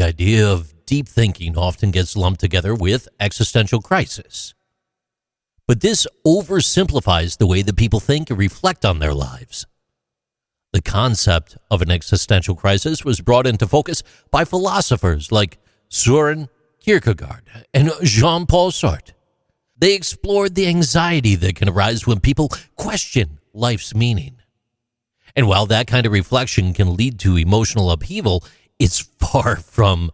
The idea of deep thinking often gets lumped together with existential crisis. But this oversimplifies the way that people think and reflect on their lives. The concept of an existential crisis was brought into focus by philosophers like Søren Kierkegaard and Jean-Paul Sartre. They explored the anxiety that can arise when people question life's meaning. And while that kind of reflection can lead to emotional upheaval, it's far from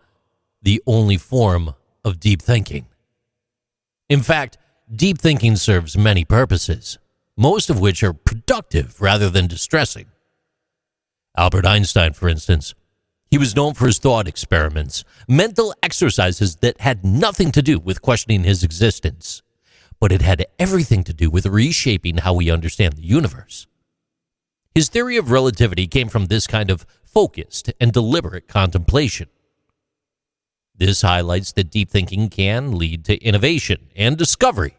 the only form of deep thinking. In fact, deep thinking serves many purposes, most of which are productive rather than distressing. Albert Einstein, for instance, he was known for his thought experiments, mental exercises that had nothing to do with questioning his existence, but it had everything to do with reshaping how we understand the universe. His theory of relativity came from this kind of focused and deliberate contemplation. This highlights that deep thinking can lead to innovation and discovery,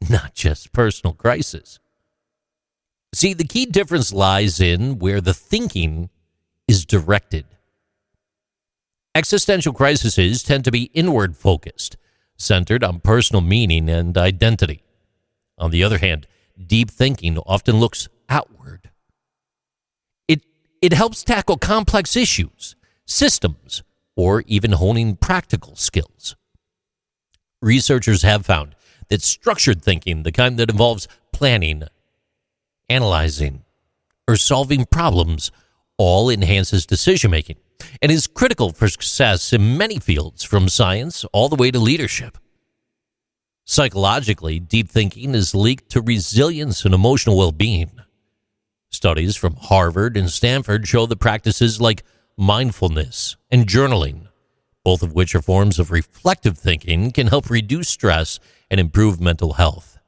not just personal crisis. See, the key difference lies in where the thinking is directed. Existential crises tend to be inward focused, centered on personal meaning and identity. On the other hand, deep thinking often looks outward. It helps tackle complex issues, systems, or even honing practical skills. Researchers have found that structured thinking, the kind that involves planning, analyzing, or solving problems, all enhances decision-making and is critical for success in many fields, from science all the way to leadership. Psychologically, deep thinking is linked to resilience and emotional well-being. Studies from Harvard and Stanford show that practices like mindfulness and journaling, both of which are forms of reflective thinking, can help reduce stress and improve mental health.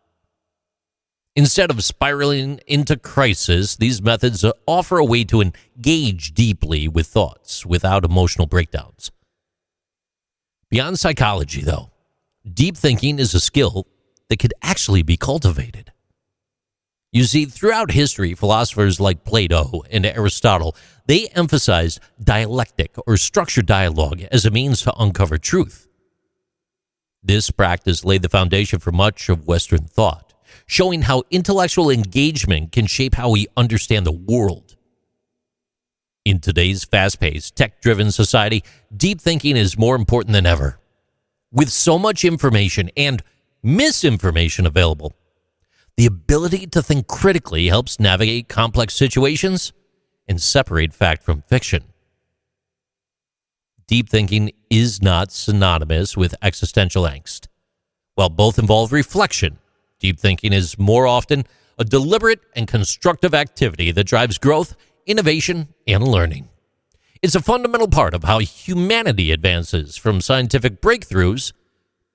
Instead of spiraling into crisis, these methods offer a way to engage deeply with thoughts without emotional breakdowns. Beyond psychology, though, deep thinking is a skill that could actually be cultivated. You see, throughout history, philosophers like Plato and Aristotle, they emphasized dialectic or structured dialogue as a means to uncover truth. This practice laid the foundation for much of Western thought, showing how intellectual engagement can shape how we understand the world. In today's fast-paced, tech-driven society, deep thinking is more important than ever. With so much information and misinformation available, the ability to think critically helps navigate complex situations and separate fact from fiction. Deep thinking is not synonymous with existential angst. While both involve reflection, deep thinking is more often a deliberate and constructive activity that drives growth, innovation, and learning. It's a fundamental part of how humanity advances from scientific breakthroughs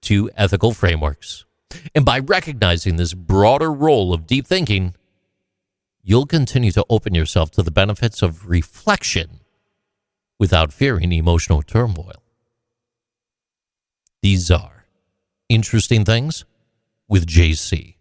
to ethical frameworks. And by recognizing this broader role of deep thinking, you'll continue to open yourself to the benefits of reflection without fearing emotional turmoil. These are Interesting Things with JC.